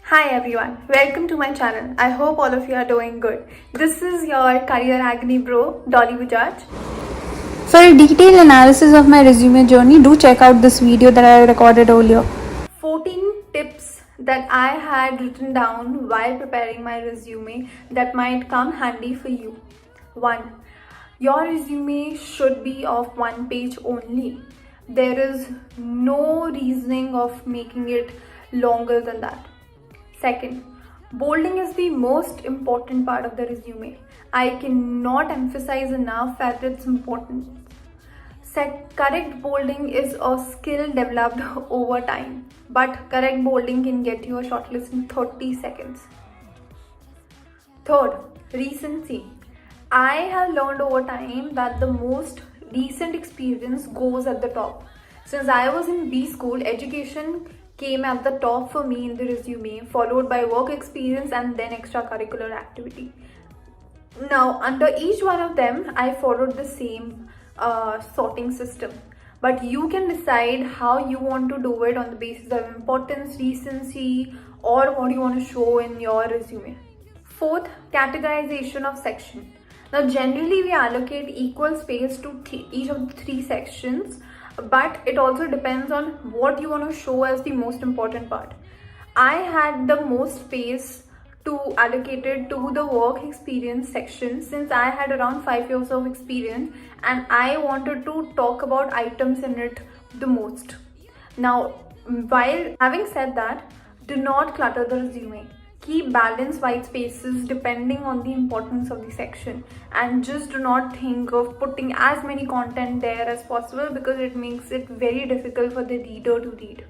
Hi everyone, welcome to my channel. I hope all of you are doing good. This is your career agony bro, Dolly Bajaj. For a detailed analysis of my resume journey, do check out this video that I recorded earlier. 14 tips that I had written down while preparing my resume that might come handy for you. 1. Your resume should be of one page only. There is no reasoning of making it longer than that. Second, bolding is the most important part of the resume. I cannot emphasize enough that it's important. Correct bolding is a skill developed over time, but correct bolding can get you a shortlist in 30 seconds. Third, recency. I have learned over time that the most recent experience goes at the top. Since I was in B school, education came at the top for me in the resume, followed by work experience and then extracurricular activity. Now, under each one of them, I followed the same sorting system. But you can decide how you want to do it on the basis of importance, recency, or what you want to show in your resume. Fourth, categorization of section. Now, generally, we allocate equal space to each of the three sections, but it also depends on what you want to show as the most important part. I had the most space to allocate it to the work experience section since I had around 5 years of experience and I wanted to talk about items in it the most. Now, while having said that, do not clutter the resume. Keep balanced white spaces depending on the importance of the section, and just do not think of putting as many content there as possible because it makes it very difficult for the reader to read.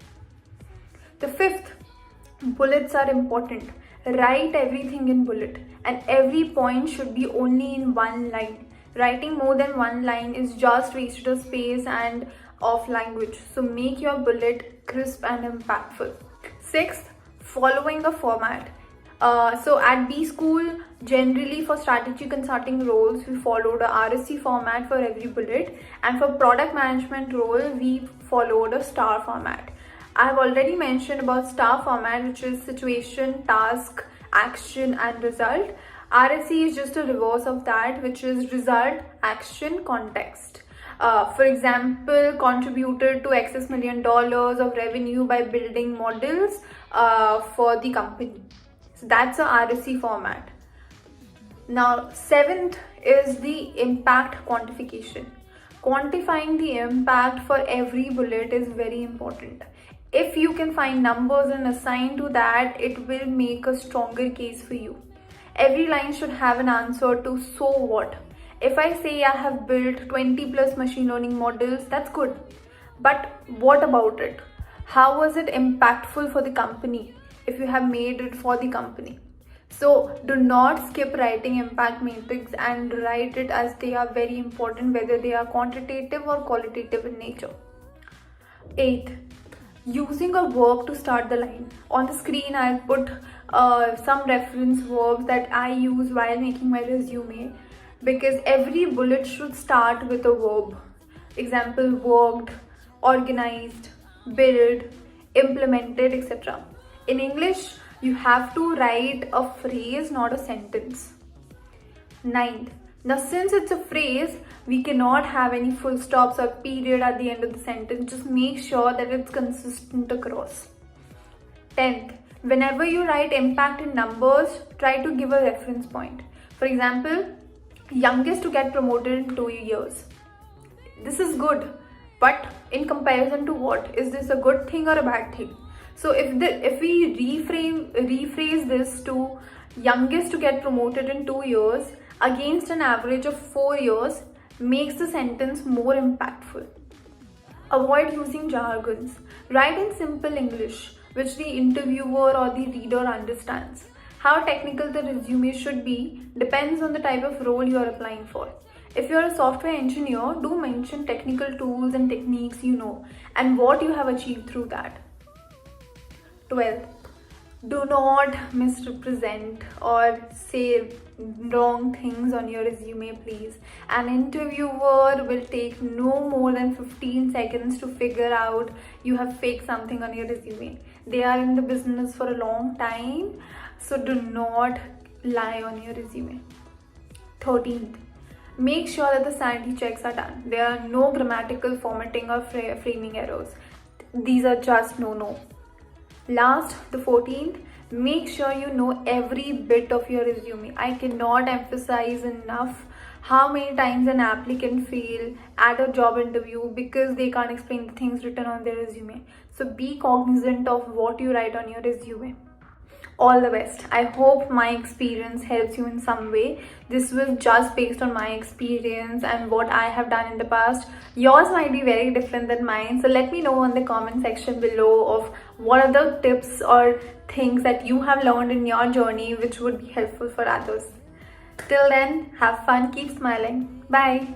The fifth, bullets are important. Write everything in bullet, and every point should be only in one line. Writing more than one line is just wasted of space and of language, so make your bullet crisp and impactful. Sixth, following a format. So at B school, generally for strategy consulting roles, we followed a RSC format for every bullet, and for product management role, we followed a STAR format. I have already mentioned about STAR format, which is situation, task, action, and result. RSC is just a reverse of that, which is result, action, context. For example, contributed to excess $1 million of revenue by building models for the company. So that's a RSC format. Now, seventh is the impact quantification. Quantifying the impact for every bullet is very important. If you can find numbers and assign to that, it will make a stronger case for you. Every line should have an answer to so what. If I say I have built 20 plus machine learning models, that's good. But what about it? How was it impactful for the company if you have made it for the company? So do not skip writing impact matrix and write it as they are very important, whether they are quantitative or qualitative in nature. Eighth, using a verb to start the line. On the screen, I'll put some reference verbs that I use while making my resume, because every bullet should start with a verb. Example, worked, organized, build, implemented, etc. In English, you have to write a phrase, not a sentence. Ninth, now since it's a phrase, we cannot have any full stops or period at the end of the sentence. Just make sure that it's consistent across. 10th, whenever you write impact in numbers, try to give a reference point. For example, youngest to get promoted in 2 years. This is good, but in comparison to what? Is this a good thing or a bad thing? So if we rephrase this to youngest to get promoted in 2 years against an average of 4 years, makes the sentence more impactful. Avoid using jargons. Write in simple English, which the interviewer or the reader understands. How technical the resume should be depends on the type of role you are applying for. If you are a software engineer, do mention technical tools and techniques you know and what you have achieved through that. 12th, do not misrepresent or say wrong things on your resume, please. An interviewer will take no more than 15 seconds to figure out you have faked something on your resume. They are in the business for a long time, so do not lie on your resume. 13th, make sure that the sanity checks are done. There are no grammatical formatting or framing errors. These are just no. Last, the 14th, make sure you know every bit of your resume. I cannot emphasize enough how many times an applicant fail at a job interview because they can't explain the things written on their resume. So be cognizant of what you write on your resume. All the best. I hope my experience helps you in some way. This was just based on my experience and what I have done in the past. Yours might be very different than mine, so let me know in the comment section below of what are the tips or things that you have learned in your journey which would be helpful for others. Till then, have fun, keep smiling. Bye.